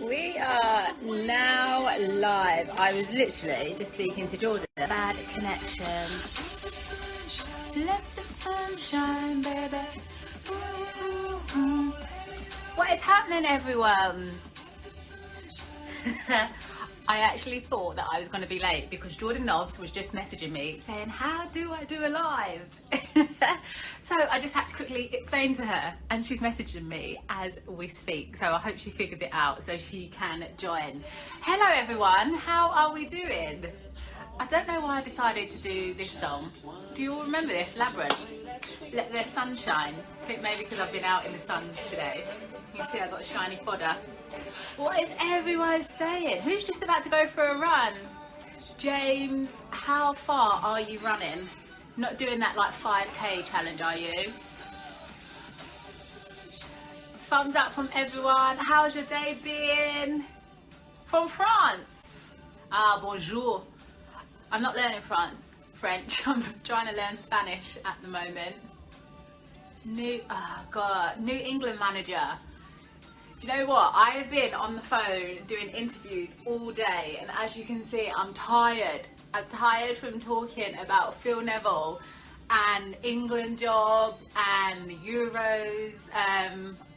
We are now live. I was literally just speaking to Jordan. Bad connection. Let the sun shine, baby. What is happening, everyone? I actually thought that I was going to be late because Jordan Nobbs was just messaging me saying, how do I do a live? So I just had to quickly explain to her, and she's messaging me as we speak. So I hope she figures it out so she can join. Hello everyone, how are we doing? I don't know why I decided to do this song. Do you all remember this? Labyrinth. Let the sun shine. I think maybe because I've been out in the sun today. You can see I've got a shiny fodder. What is everyone saying? Who's just about to go for a run? James, how far are you running? Not doing that like 5k challenge, are you? Thumbs up from everyone. How's your day been? From France. Ah, bonjour. I'm not learning French. I'm trying to learn Spanish at the moment. New England manager. Do you know what? I have been on the phone doing interviews all day, and as you can see, I'm tired. I'm tired from talking about Phil Neville and England job and Euros.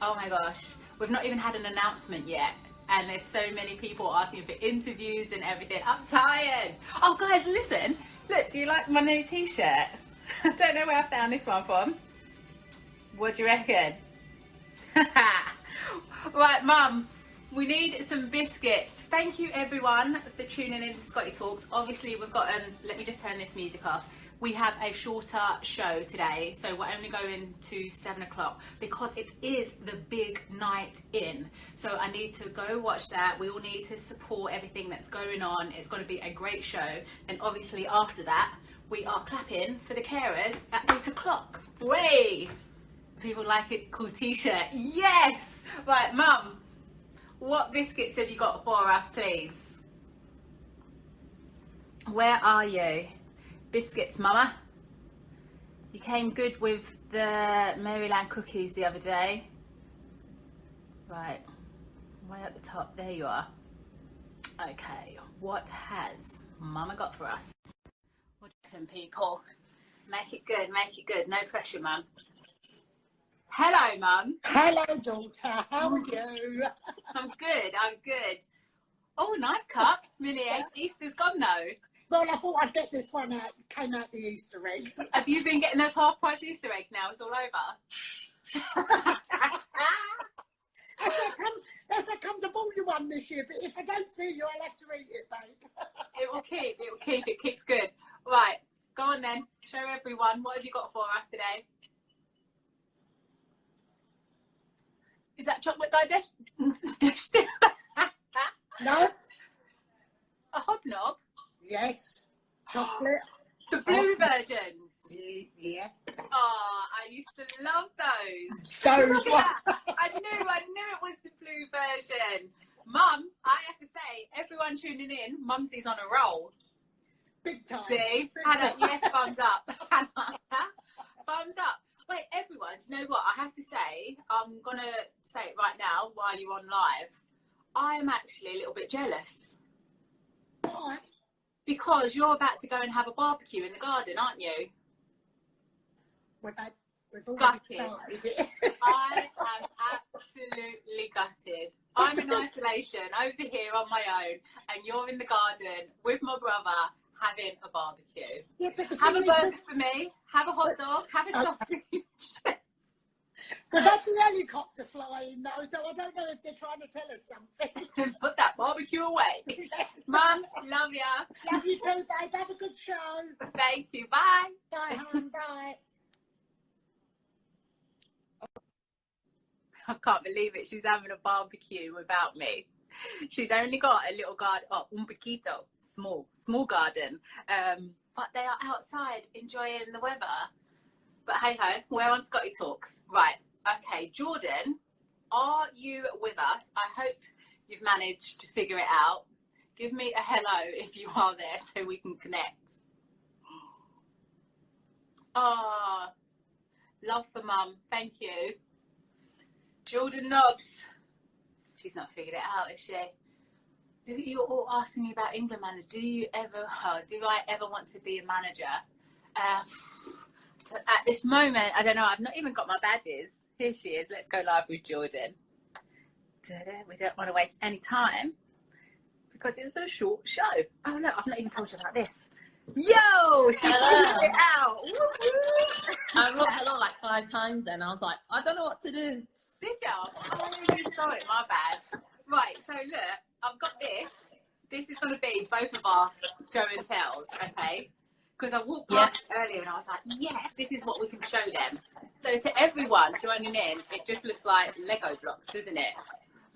Oh my gosh, we've not even had an announcement yet, and there's so many people asking for interviews and everything. I'm tired. Oh guys, listen. Look, do you like my new t-shirt? I don't know where I found this one from. What do you reckon? Right, Mum, we need some biscuits. Thank you everyone for tuning in to Scotty Talks. Obviously we've got, let me just turn this music off. We have a shorter show today, so we're only going to 7 o'clock because it is the big night in. So I need to go watch that. We all need to support everything that's going on. It's going to be a great show. And obviously after that, we are clapping for the carers at 8 o'clock. Way! People like it, cool t-shirt. Yes! Right, Mum, what biscuits have you got for us, please? Where are you? Biscuits, Mama. You came good with the Maryland cookies the other day. Right, way at the top, there you are. Okay, what has Mama got for us? What do you reckon, people? Make it good, no pressure, Mum. Hello, Mum. Hello, daughter. How are you? I'm good. Oh, nice cup. Mini eggs. Easter's gone though. Well, I thought I'd get this one out. Came out the Easter egg. Have you been getting those half-price Easter eggs now? It's all over. That's how comes I bought you one this year, but if I don't see you, I'll have to eat it, babe. It will keep. It keeps good. Right, go on then. Show everyone. What have you got for us today? Is that chocolate digestion? No? A hobnob? Yes. Chocolate. The blue versions? Yeah. Oh, I used to love those. Those ones. I knew it was the blue version. Mum, I have to say, everyone tuning in, Mumsy's on a roll. Big time. See? Hannah, yes, thumbs up. Thumbs up. Wait, everyone, do you know what? I have to say, I'm going to say it right now while you're on live. I am actually a little bit jealous. Why? Because you're about to go and have a barbecue in the garden, aren't you? We've already Gutted. started it. I am absolutely gutted. I'm in isolation over here on my own, and you're in the garden with my brother having a barbecue. Yeah, but have a burger for me, have a hot dog, have a sausage. We've had the helicopter flying though, so I don't know if they're trying to tell us something. Put that barbecue away. Yes. Mum, love ya. Love you too, babe. Have a good show. Thank you. Bye. Bye, hon. Bye. I can't believe it. She's having a barbecue without me. She's only got a little garden, un poquito, small garden. But they are outside enjoying the weather. But hey ho, we're on Scotty Talks. Right, okay, Jordan, are you with us? I hope you've managed to figure it out. Give me a hello if you are there so we can connect. Oh, love for Mum, thank you. Jordan Nobbs, She's not figured it out, is she? You're all asking me about England manager. Do I ever want to be a manager? At this moment, I don't know. I've not even got my badges. Here she is. Let's go live with Jordan. We don't want to waste any time because it's a short show. Oh, look, I've not even told you about this. Yo, she figured it out. I wrote hello like 5 times then. I was like, I don't know what to do. Did you? Oh, sorry, my bad. Right, so look, I've got this. This is going to be both of our show and tells, okay? Because I walked past it earlier and I was like, yes, this is what we can show them. So to everyone joining in, it just looks like Lego blocks, doesn't it?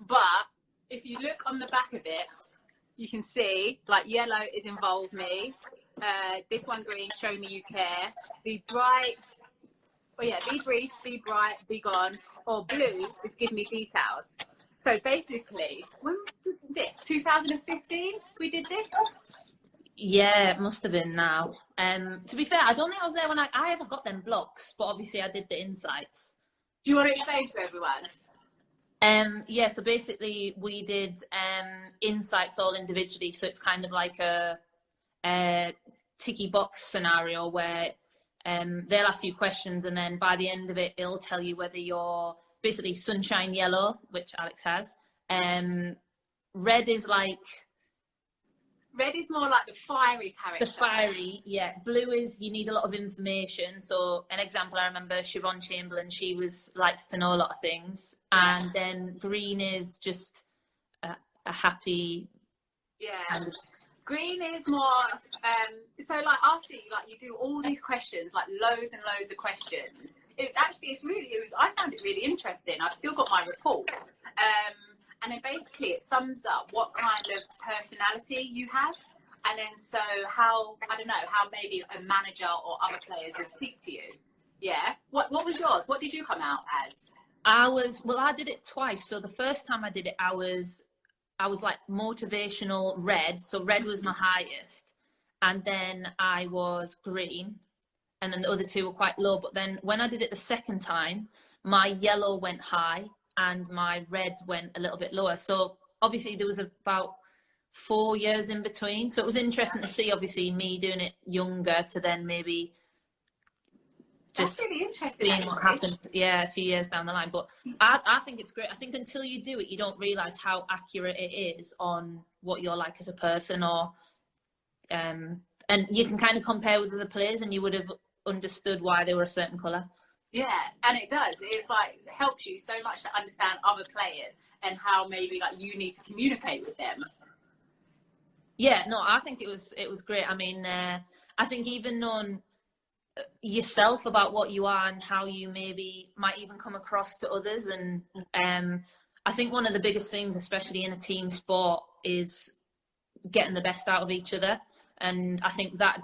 But if you look on the back of it, you can see like yellow is involve me. This one green, show me you care. Be bright, be brief, be bright, be gone. Or blue is give me details. So basically, when did this? 2015 we did this? Yeah, it must have been now. To be fair, I don't think I was there when I haven't got them blocks, but obviously I did the insights. Do you want to explain to everyone? Yeah, so basically we did insights all individually. So it's kind of like a ticky box scenario where they'll ask you questions and then by the end of it, it'll tell you whether you're basically sunshine yellow, which Alex has. Red is more like the fiery character. The fiery, yeah. Blue is you need a lot of information. So an example, I remember Siobhan Chamberlain, she likes to know a lot of things. And then green is just a happy. Yeah. Kind of... Green is more, so like after you do all these questions, like loads and loads of questions. I found it really interesting. I've still got my report. And then basically it sums up what kind of personality you have. And then so how maybe a manager or other players would speak to you. Yeah. What was yours? What did you come out as? I did it twice. So the first time I did it, I was like motivational red. So red was my highest. And then I was green. And then the other two were quite low. But then when I did it the second time, my yellow went high and my red went a little bit lower. So obviously there was about 4 years in between. So it was interesting to see, obviously, me doing it younger to then maybe just really interesting, seeing what happened, a few years down the line. But I think it's great. I think until you do it, you don't realise how accurate it is on what you're like as a person, or and you can kind of compare with other players and you would have understood why they were a certain colour. Yeah, and it does. It's like it helps you so much to understand other players and how maybe like you need to communicate with them. Yeah, no, I think it was great. I mean, I think even knowing yourself about what you are and how you maybe might even come across to others, and I think one of the biggest things, especially in a team sport, is getting the best out of each other. And I think that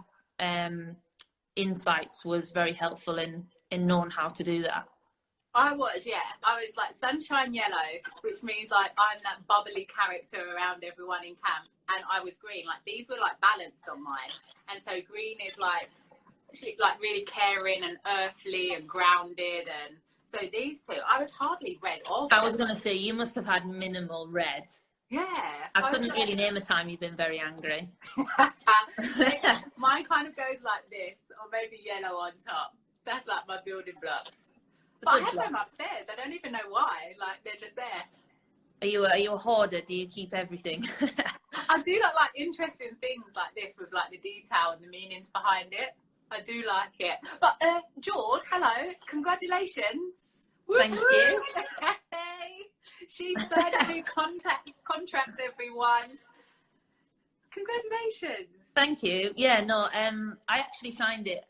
insights was very helpful in knowing how to do that. I was like sunshine yellow, which means like I'm that bubbly character around everyone in camp, and I was green. Like these were like balanced on mine, and so green is like really caring and earthly and grounded, and so these two, I was hardly red or I was going to say, you must have had minimal red. Yeah. I couldn't really name a time you've been very angry. Mine kind of goes like this, or maybe yellow on top. That's like my building blocks. But I have them upstairs. I don't even know why. Like they're just there. Are you a hoarder? Do you keep everything? I do like interesting things like this with like the detail and the meanings behind it. I do like it. But George, hello, congratulations. Thank you. Hey, she signed a new contract, everyone. Congratulations. Thank you. Yeah, no, I actually signed it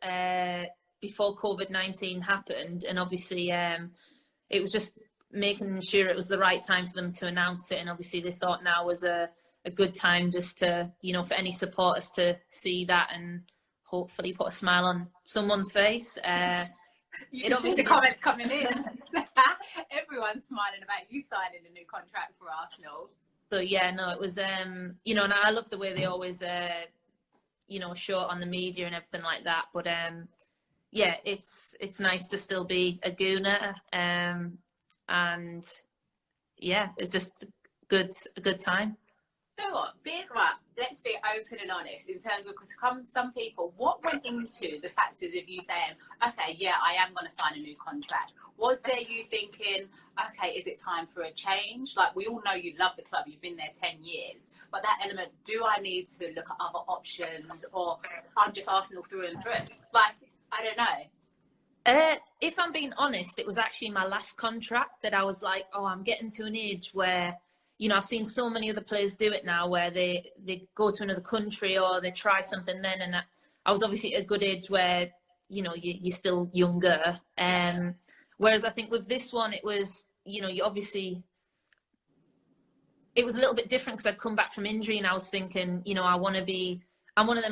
before COVID-19 happened, and obviously it was just making sure it was the right time for them to announce it, and obviously they thought now was a good time just to, for any supporters to see that and hopefully put a smile on someone's face. You can see the comments coming in. Everyone's smiling about you signing a new contract for Arsenal. So yeah, no, it was and I love the way they always show it on the media and everything like that. But yeah, it's nice to still be a Gooner, and yeah, it's just a good time. You know what? Right, let's be open and honest in terms of, because some people, what went into the factors of you saying, okay, yeah, I am going to sign a new contract? Was there you thinking, okay, is it time for a change? Like, we all know you love the club, you've been there 10 years, but that element, do I need to look at other options, or I'm just Arsenal through and through? Like, I don't know. If I'm being honest, it was actually my last contract that I was like, oh, I'm getting to an age where, you know, I've seen so many other players do it now where they go to another country or they try something then. And I was obviously at a good age where, you know, you're still younger. Whereas I think with this one, it was, you know, it was a little bit different because I'd come back from injury and I was thinking, you know, I'm one of them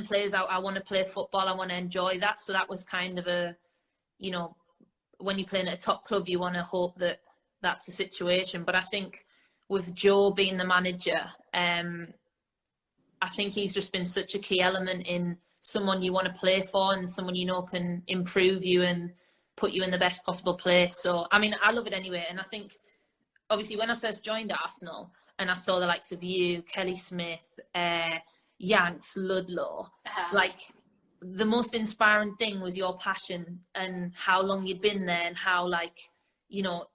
players, I want to play football, I want to enjoy that. So that was kind of you know, when you're playing at a top club, you want to hope that that's the situation. But I think with Joe being the manager, I think he's just been such a key element in someone you want to play for and someone you know can improve you and put you in the best possible place. So, I mean, I love it anyway. And I think, obviously, when I first joined Arsenal and I saw the likes of you, Kelly Smith, Yanks, Ludlow, like, the most inspiring thing was your passion and how long you'd been there and how, like, you know,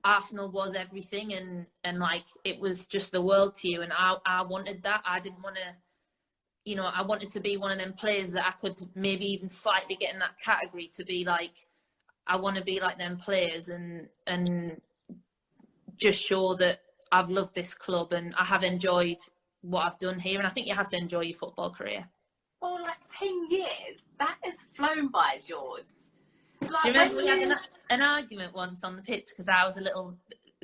Arsenal was everything and like it was just the world to you, and I wanted that. I didn't want to, you know, I wanted to be one of them players that I could maybe even slightly get in that category to be like, I want to be like them players and just show that I've loved this club and I have enjoyed what I've done here. And I think you have to enjoy your football career. Well, like 10 years, that has flown by, George. Like, do you remember we had an argument once on the pitch because I was a little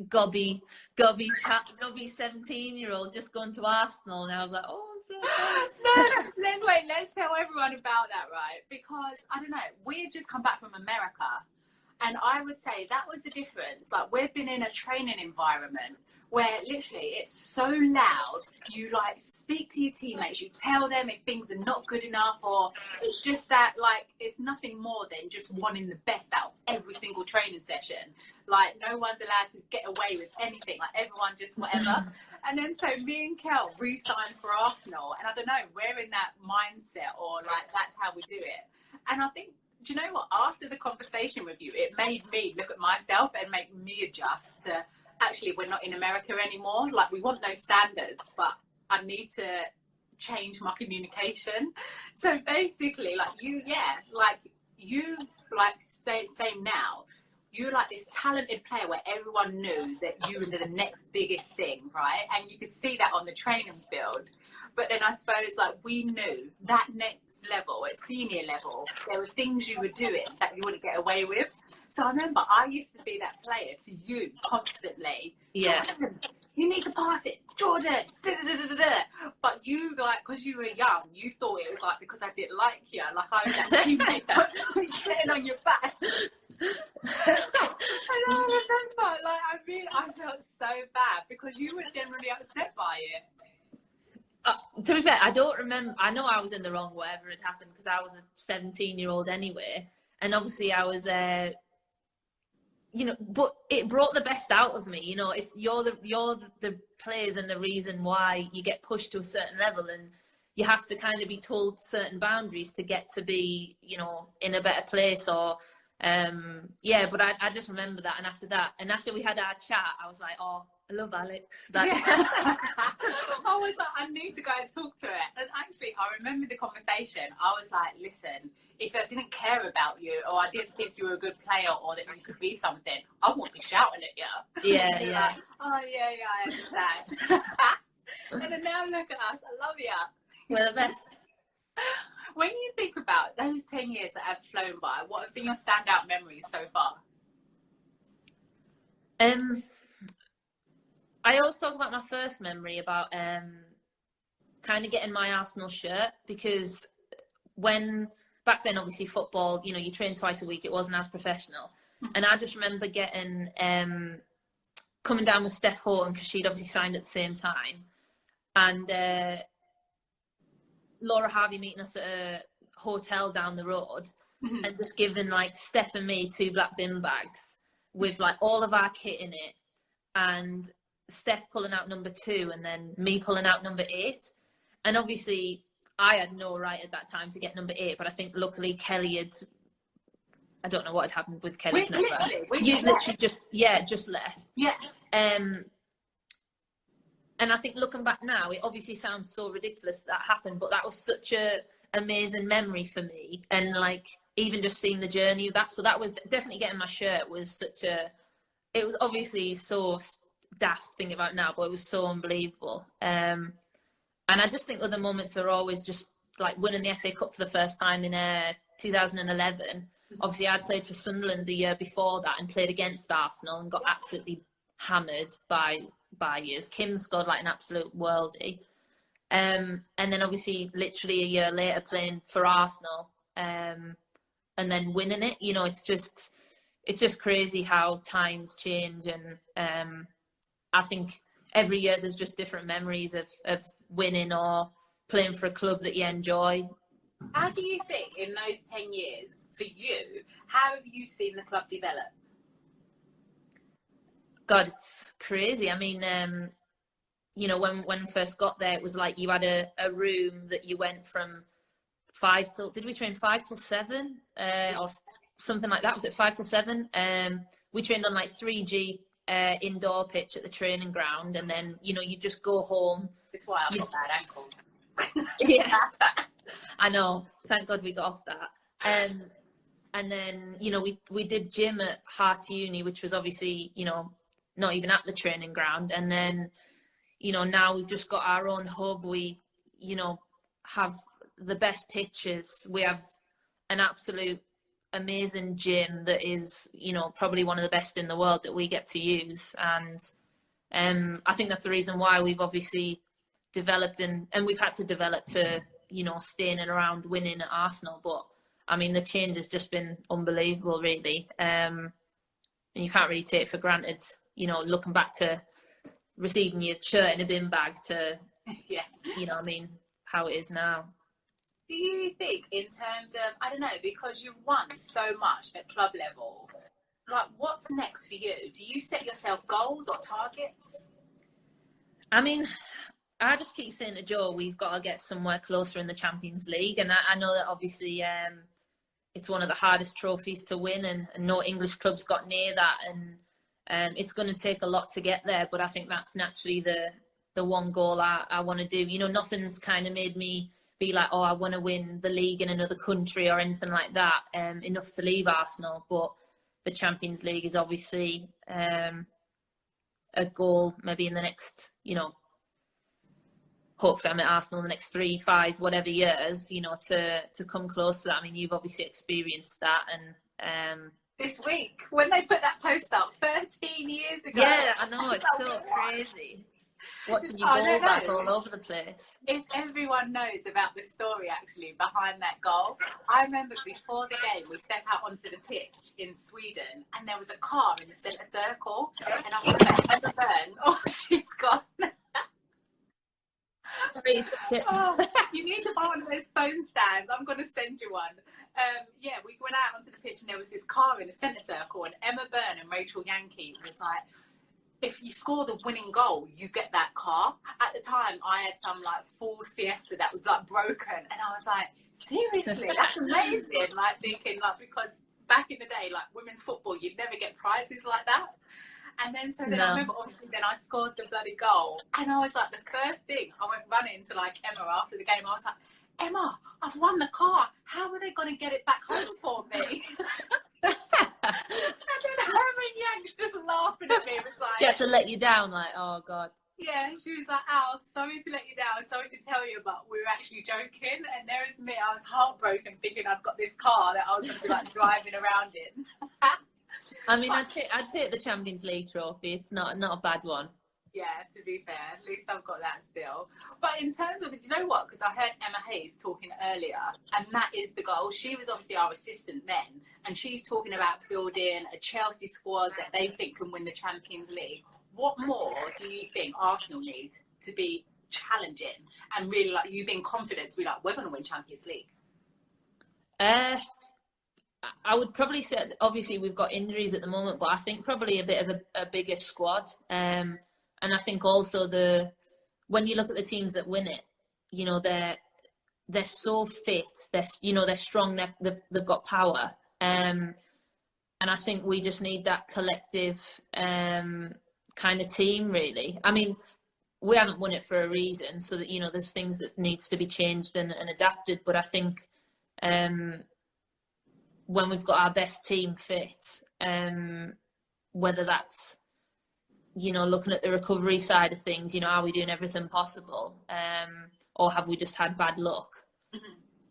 gobby 17-year-old just going to Arsenal, and I was like, oh, I'm so sorry. No, wait, let's tell everyone about that, right? Because, I don't know, we had just come back from America, and I would say that was the difference. Like, we've been in a training environment where literally it's so loud, you like speak to your teammates, you tell them if things are not good enough, or it's just that, like, it's nothing more than just wanting the best out of every single training session. Like, no one's allowed to get away with anything, like everyone just whatever. And then so me and Kel re-signed for Arsenal, and I don't know, we're in that mindset, or like that's how we do it. And I think, do you know what, after the conversation with you, it made me look at myself and make me adjust to, actually, we're not in America anymore. Like, we want those standards, but I need to change my communication. So basically, like, same now. You're like this talented player where everyone knew that you were the next biggest thing, right? And you could see that on the training field. But then I suppose, like, we knew that next level, at senior level, there were things you were doing that you wouldn't get away with. So I remember I used to be that player to you constantly. Yeah. Jordan, you need to pass it. Jordan. Da, da, da, da, da. But you, like, because you were young, you thought it was like because I didn't like you. Like, I was that teammate that was getting on your back. And I remember, like, I felt so bad because you were generally upset by it. To be fair, I don't remember. I know I was in the wrong whatever had happened because I was a 17-year-old anyway. And obviously I was... you know, but it brought the best out of me. You know, it's you're the players and the reason why you get pushed to a certain level, and you have to kind of be told certain boundaries to get to be, you know, in a better place. Or but I just remember that, and after we had our chat, I was like, oh, I love Alex. Yeah. I was like, I need to go and talk to her. And actually, I remember the conversation. I was like, listen, if I didn't care about you, or I didn't think you were a good player, or that you could be something, I wouldn't be shouting at you. Yeah. Like, oh, yeah, I understand. And then now look at us. I love you. We're the best. When you think about those 10 years that have flown by, what have been your standout memories so far? I always talk about my first memory about kind of getting my Arsenal shirt, because back then, obviously, football, you know, you train twice a week, it wasn't as professional. And I just remember getting, coming down with Steph Horton, because she'd obviously signed at the same time. And Laura Harvey meeting us at a hotel down the road, and just giving, like, Steph and me 2 black bin bags with, like, all of our kit in it. And Steph pulling out number 2 and then me pulling out number 8. And obviously I had no right at that time to get number 8, but I think luckily Kelly had, I don't know what had happened with Kelly's number. You literally just left. Yeah. And I think looking back now, it obviously sounds so ridiculous that happened, but that was such a amazing memory for me. And like, even just seeing the journey of that. So that was definitely, getting my shirt was such a, it was obviously so daft thinking about it now, but it was so unbelievable. And I just think other moments are always just like winning the FA Cup for the first time in 2011. Obviously, I'd played for Sunderland the year before that and played against Arsenal and got absolutely hammered by years. Kim scored like an absolute worldie. And then obviously, literally a year later, playing for Arsenal and then winning it. You know, it's just crazy how times change. And I think every year there's just different memories of winning or playing for a club that you enjoy. How do you think in those 10 years, for you, how have you seen the club develop? God, it's crazy. I mean, you know, when we first got there, it was like you had a room that you went from 5 till, did we train 5 till 7 or something like that? Was it 5 till 7? We trained on like 3G indoor pitch at the training ground, and then, you know, you just go home. That's why I've got bad ankles. Yeah, I know. Thank God we got off that. And then, you know, we did gym at Hearts Uni, which was obviously, you know, not even at the training ground. And then, you know, now we've just got our own hub. We, you know, have the best pitches. We have an absolute amazing gym that is, you know, probably one of the best in the world that we get to use. And I think that's the reason why we've obviously developed and we've had to develop to, you know, stay in and around winning at Arsenal. But I mean, the change has just been unbelievable, really. And you can't really take it for granted, you know, looking back to receiving your shirt in a bin bag to, yeah, you know what I mean, how it is now. Do you think in terms of, I don't know, because you've won so much at club level, like what's next for you? Do you set yourself goals or targets? I mean, I just keep saying to Joe, we've got to get somewhere closer in the Champions League. And I know that obviously it's one of the hardest trophies to win, and no English club's got near that. And it's going to take a lot to get there. But I think that's naturally the one goal I want to do. You know, nothing's kind of made me be like, oh, I want to win the league in another country or anything like that, enough to leave Arsenal. But the Champions League is obviously a goal maybe in the next, you know, hopefully I'm at Arsenal in the next 3, 5, whatever years, you know, to come close to that. I mean, you've obviously experienced that. And this week, when they put that post up 13 years ago. Yeah, I know, it's so crazy. Watching you ball back all over the place. If everyone knows about the story actually behind that goal, I remember before the game we stepped out onto the pitch in Sweden and there was a car in the centre circle and I was like, Emma Byrne, oh, she's gone. Oh, you need to buy one of those phone stands. I'm going to send you one. Yeah, we went out onto the pitch and there was this car in the centre circle and Emma Byrne and Rachel Yankee was like, if you score the winning goal, you get that car. At the time, I had some like Ford Fiesta that was like broken. And I was like, seriously, that's amazing. Like thinking like, because back in the day, like women's football, you'd never get prizes like that. And then, I remember obviously then I scored the bloody goal. And I was like, the first thing, I went running to like Emma after the game. I was like, Emma, I've won the car. How are they going to get it back home for me? And then Herman Yank's just laughing at me. It was like, she had to let you down, like, oh God. Yeah, she was like, Al, sorry to let you down, sorry to tell you, but we were actually joking. And there was me, I was heartbroken thinking I've got this car that I was going to be like driving around in. I mean, I'd take the Champions League trophy. It's not a bad one. Yeah, to be fair, at least I've got that still. But in terms of, you know what, because I heard Emma Hayes talking earlier, and that is the goal. She was obviously our assistant then, and she's talking about building a Chelsea squad that they think can win the Champions League. What more do you think Arsenal need to be challenging and really like you being confident to be like, we're going to win Champions League? I would probably say, obviously we've got injuries at the moment, but I think probably a bit of a bigger squad. And I think also when you look at the teams that win it, you know, they're so fit, they're strong, they've got power. And I think we just need that collective kind of team, really. I mean, we haven't won it for a reason, so that, you know, there's things that needs to be changed and adapted. But I think when we've got our best team fit, whether that's, you know, looking at the recovery side of things, you know, are we doing everything possible, or have we just had bad luck?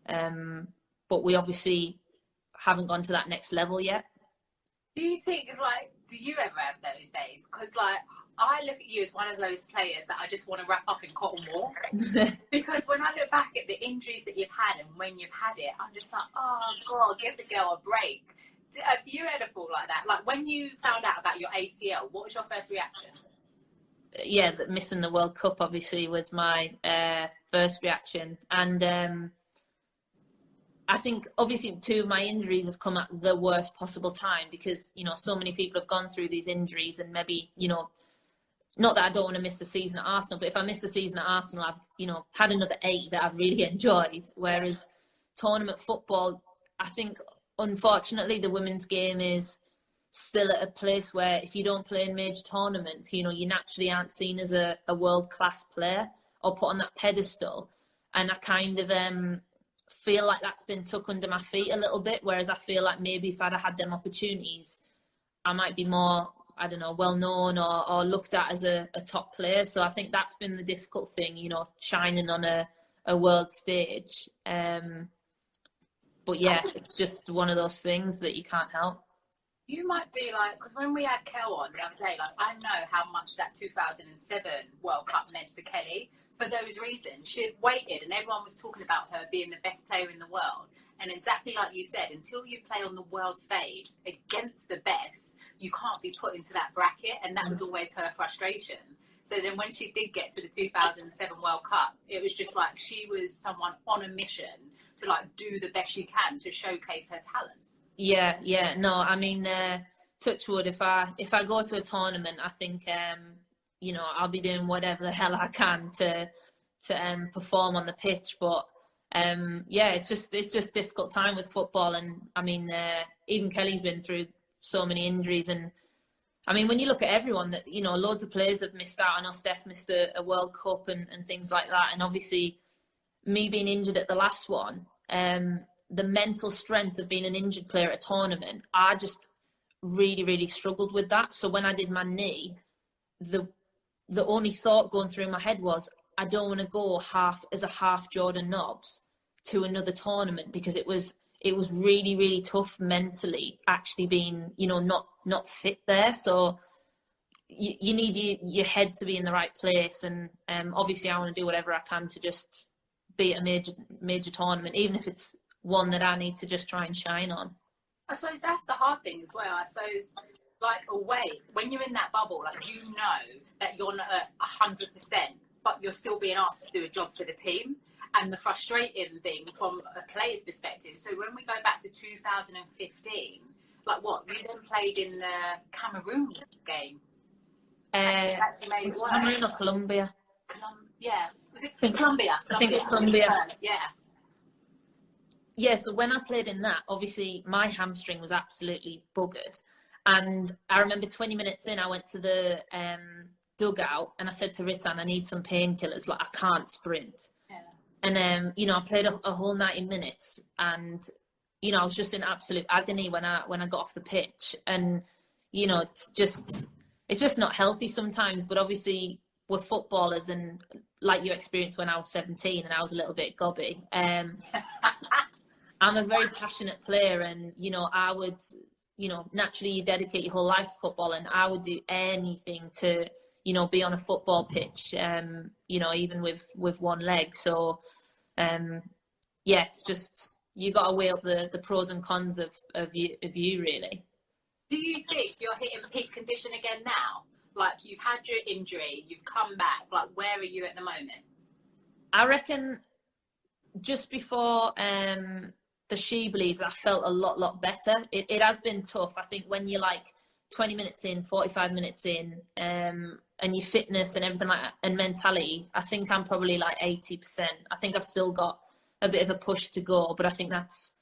But we obviously haven't gone to that next level yet. Do you think, like, do you ever have those days? Because, like, I look at you as one of those players that I just want to wrap up in cotton wool. Because when I look back at the injuries that you've had and when you've had it, I'm just like, oh, God, give the girl a break. Have you ever felt like that? Like, when you found out about your ACL, what was your first reaction? Yeah, missing the World Cup, obviously, was my first reaction. And I think, obviously, two of my injuries have come at the worst possible time because, you know, so many people have gone through these injuries and maybe, you know, not that I don't want to miss a season at Arsenal, but if I miss a season at Arsenal, I've, you know, had another 8 that I've really enjoyed. Whereas tournament football, I think, unfortunately, the women's game is still at a place where if you don't play in major tournaments, you know, you naturally aren't seen as a world-class player or put on that pedestal. And I kind of feel like that's been took under my feet a little bit, whereas I feel like maybe if I'd have had them opportunities, I might be more, I don't know, well-known or looked at as a top player. So I think that's been the difficult thing, you know, shining on a world stage. But yeah, it's just one of those things that you can't help. You might be like, because when we had Kel on the other day, like, I know how much that 2007 World Cup meant to Kelly. For those reasons, she had waited and everyone was talking about her being the best player in the world. And exactly like you said, until you play on the world stage against the best, you can't be put into that bracket. And that was always her frustration. So then when she did get to the 2007 World Cup, it was just like she was someone on a mission to, like, do the best she can to showcase her talent. Yeah. No, I mean, touch wood, if I go to a tournament, I think, you know, I'll be doing whatever the hell I can to perform on the pitch. But yeah, it's just difficult time with football. And I mean, even Kelly's been through so many injuries. And I mean, when you look at everyone, that, you know, loads of players have missed out. I know Steph missed a World Cup and things like that. And obviously, me being injured at the last one, the mental strength of being an injured player at a tournament, I just really, really struggled with that. So when I did my knee, the only thought going through my head was, I don't want to go half Jordan Nobbs to another tournament, because it was really, really tough mentally, actually being, you know, not fit there. So you need your head to be in the right place. And obviously I want to do whatever I can to just be at a major tournament, even if it's one that I need to just try and shine on. I suppose that's the hard thing as well. I suppose, like, away, when you're in that bubble, like, you know that you're not at 100%, but you're still being asked to do a job for the team. And the frustrating thing from a player's perspective, so when we go back to 2015, like, what, you then played in the Cameroon game? Was it Cameroon or Colombia? Yeah. Was it Colombia? I think it's Colombia. Yeah. Yeah, so when I played in that, obviously my hamstring was absolutely buggered. And I remember 20 minutes in, I went to the dugout and I said to Ritan, I need some painkillers, like, I can't sprint. Yeah. And, you know, I played a whole 90 minutes and, you know, I was just in absolute agony when I got off the pitch. And, you know, it's just not healthy sometimes, but obviously we're footballers, and like you experienced when I was 17 and I was a little bit gobby. I'm a very passionate player, and, you know, I would, you know, naturally you dedicate your whole life to football, and I would do anything to, you know, be on a football pitch, you know, even with one leg. So, yeah, it's just, you got to weigh up the pros and cons of you really. Do you think you're hitting peak condition again now? Like, you've had your injury, you've come back, like, where are you at the moment? I reckon just before the She Believes, I felt a lot better. It has been tough. I think when you're, like, 20 minutes in, 45 minutes in, and your fitness and everything like that, and mentality, I think I'm probably like 80%. I think I've still got a bit of a push to go, but I think that's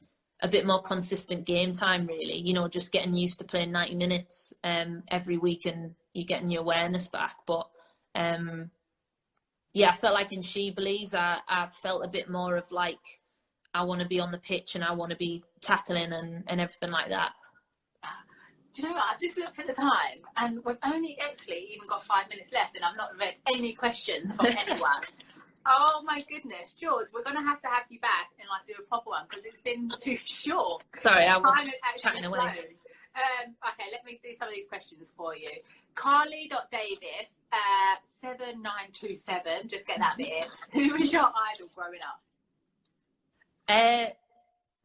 a bit more consistent game time, really. You know, just getting used to playing 90 minutes every week, and you're getting your awareness back. But yeah, I felt like in She Believes, I felt a bit more of like, I want to be on the pitch and I want to be tackling and everything like that. Do you know what? I've just looked at the time and we've only actually even got 5 minutes left, and I've not read any questions from anyone. Oh my goodness, George, we're going to have you back and like do a proper one because it's been too short. Sorry, I was Time is actually chatting away. Okay, let me do some of these questions for you. Carly.Davis, 7927, just get that bit in. Who was your idol growing up?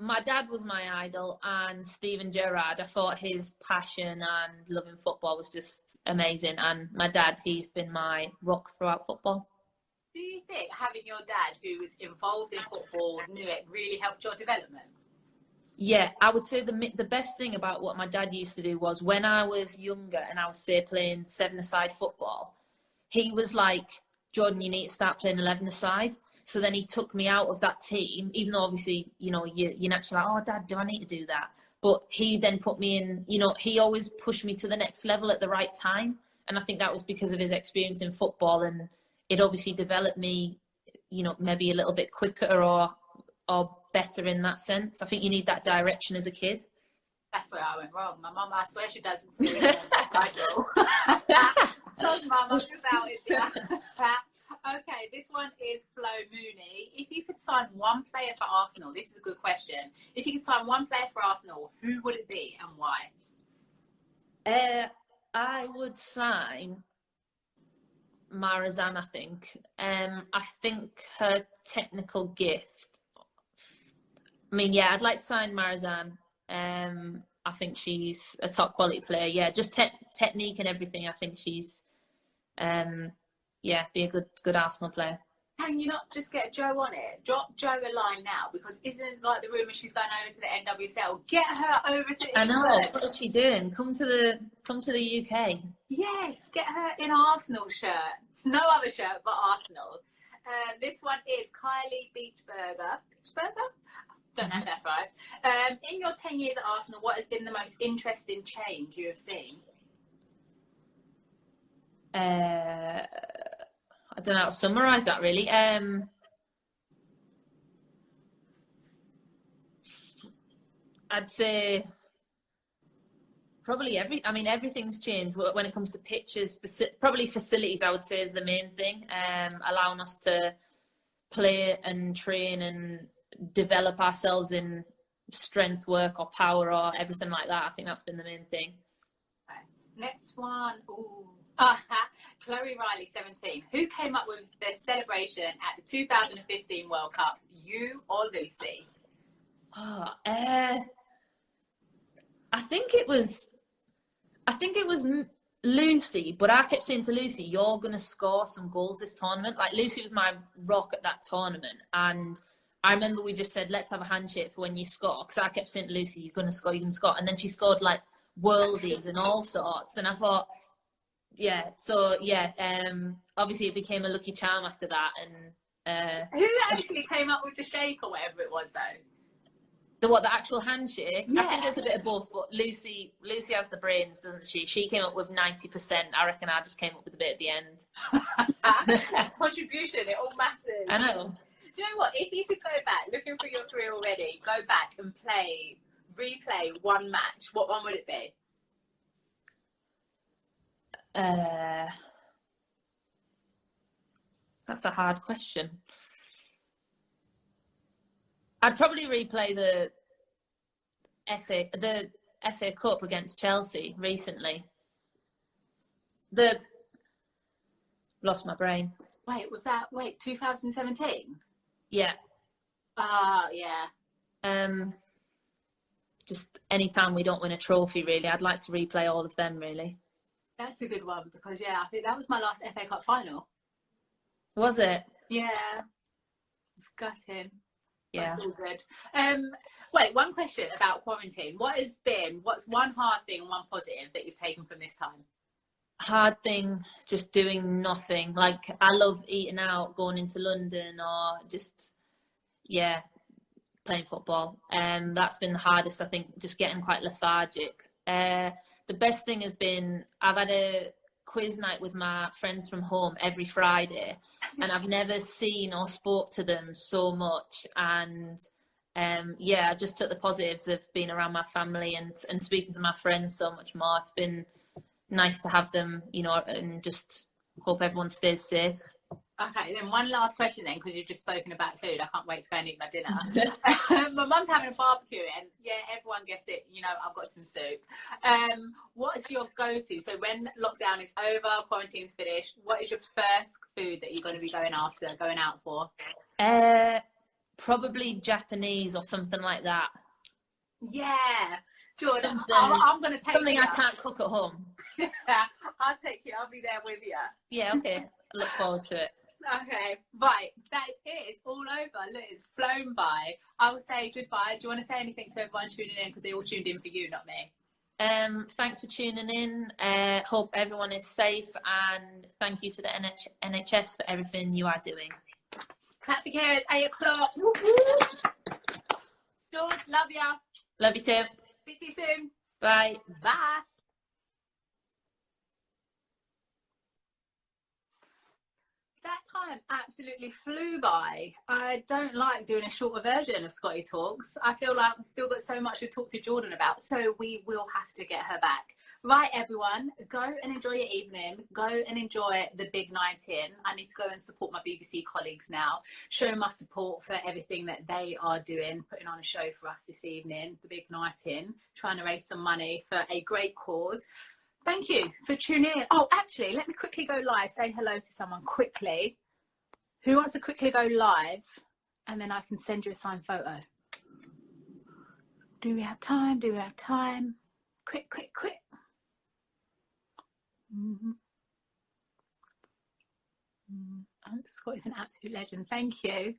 My dad was my idol, and Steven Gerrard. I thought his passion and loving football was just amazing. And my dad, he's been my rock throughout football. Do you think having your dad, who was involved in football, knew it, really helped your development? Yeah, I would say the best thing about what my dad used to do was when I was younger and I was, say, playing 7-a-side football, he was like, Jordan, you need to start playing 11-a-side. So then he took me out of that team, even though obviously, you know, you're naturally like, oh, Dad, do I need to do that? But he then put me in, you know, he always pushed me to the next level at the right time. And I think that was because of his experience in football, and it obviously developed me, you know, maybe a little bit quicker or better in that sense. I think you need that direction as a kid. That's where I went wrong. My mum, I swear she doesn't see me on the cycle. So, Mum, I'm just out it. Okay, this one is Flo Mooney. If you could sign one player for Arsenal, this is a good question. If you could sign one player for Arsenal, who would it be and why? I would sign Marizanne, I think. I think her technical gift. I mean, yeah, I'd like to sign Marizanne. I think she's a top quality player. Yeah, just technique and everything. I think she's, be a good Arsenal player. Can you not just get Joe on it? Drop Joe a line now, because isn't like the rumour she's going over to the NWSL? Get her over to I know. England. What is she doing? Come to the UK. Yes, get her in Arsenal shirt. No other shirt but Arsenal. This one is Kylie Beachburger. Don't know if that's right. In your 10 years at Arsenal, what has been the most interesting change you have seen? I don't know how to summarise that, really. I'd say probably everything's changed when it comes to pitches. Probably facilities, I would say, is the main thing. Allowing us to play and train and develop ourselves in strength work or power or everything like that. I think that's been the main thing. Okay. Next one. Ooh. Chloe Riley, 17. Who came up with the celebration at the 2015 World Cup? You or Lucy? I think it was Lucy, but I kept saying to Lucy, you're going to score some goals this tournament. Like, Lucy was my rock at that tournament, and I remember we just said, let's have a handshake for when you score, because I kept saying to Lucy, you're going to score, and then she scored like worldies and all sorts, and I thought, obviously it became a lucky charm after that. And who actually came up with the shake or whatever it was, though? The actual handshake? Yeah. I think it's a bit of both, but Lucy has the brains, doesn't she? She came up with 90%. I reckon I just came up with a bit at the end. Contribution, it all matters. I know. Do you know what? If you could go back, looking through your career already, go back and replay one match, what one would it be? That's a hard question. I'd probably replay the FA Cup against Chelsea recently. Lost my brain. Wait, 2017? Yeah. Yeah. Just any time we don't win a trophy, really. I'd like to replay all of them, really. That's a good one, because, I think that was my last FA Cup final. Was it? Yeah. It's gutting. Yeah. That's all good. Wait, one question about quarantine. What's one hard thing and one positive that you've taken from this time? Hard thing, just doing nothing. Like, I love eating out, going into London, or just, yeah, playing football. That's been the hardest, I think, just getting quite lethargic. The best thing has been, I've had a quiz night with my friends from home every Friday, and I've never seen or spoke to them so much. And yeah, I just took the positives of being around my family and speaking to my friends so much more. It's been nice to have them, you know, and just hope everyone stays safe. Okay, then one last question then, because you've just spoken about food. I can't wait to go and eat my dinner. My mum's having a barbecue, and yeah, everyone gets it. You know, I've got some soup. What is your go-to? So when lockdown is over, quarantine's finished, what is your first food that you're going to be going out for? Probably Japanese or something like that. Yeah, Jordan, I'm going to take something I can't cook at home. I'll take you. I'll be there with you. Yeah, okay. I look forward to it. Okay, right, that is it. It's all over. Look, it's flown by. I will say goodbye. Do you want to say anything to everyone tuning in? Because they all tuned in for you, not me. Thanks for tuning in. Hope everyone is safe, and thank you to the NHS for everything you are doing. Clap for care. It's 8 o'clock. George, love ya. Love you too. Speak to you soon. Bye. Bye. That time absolutely flew by. I don't like doing a shorter version of Scotty Talks. I feel like we've still got so much to talk to Jordan about, so we will have to get her back. Right, everyone, go and enjoy your evening. Go and enjoy the big night in. I need to go and support my BBC colleagues now, show my support for everything that they are doing, putting on a show for us this evening, the big night in, trying to raise some money for a great cause. Thank you for tuning in. Oh, actually, let me quickly go live, say hello to someone quickly. Who wants to quickly go live? And then I can send you a signed photo. Do we have time? Do we have time? Quick, quick, quick. Oh, Scott is an absolute legend. Thank you.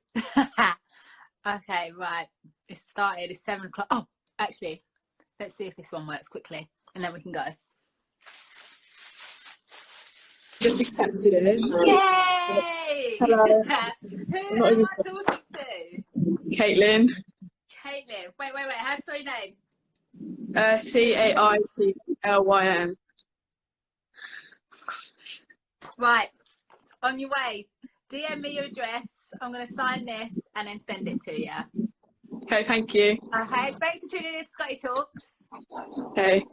Okay, right. It's started. It's 7 o'clock. Oh, actually, let's see if this one works quickly, and then we can go. Just accepted it. Yay! Hello. Who am I talking to? Caitlin. Caitlin. Wait. How do you spell your name? Caitlyn. Right. On your way. DM me your address. I'm going to sign this and then send it to you. Okay, thank you. Okay. Thanks for tuning in to Scotty Talks. Okay.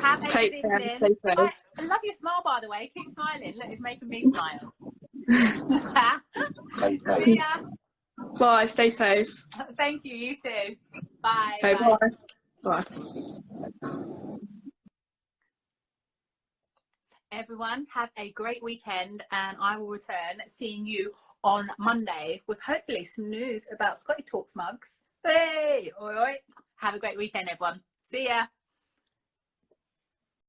Have a Take good care. evening. Stay safe. I love your smile, by the way. Keep smiling. Look, it's making me smile. See ya. Bye. Stay safe. Thank you. You too. Bye. Okay, bye. Bye. Everyone, have a great weekend, and I will return seeing you on Monday with hopefully some news about Scotty Talks mugs. Hey, all right. Have a great weekend, everyone. See ya.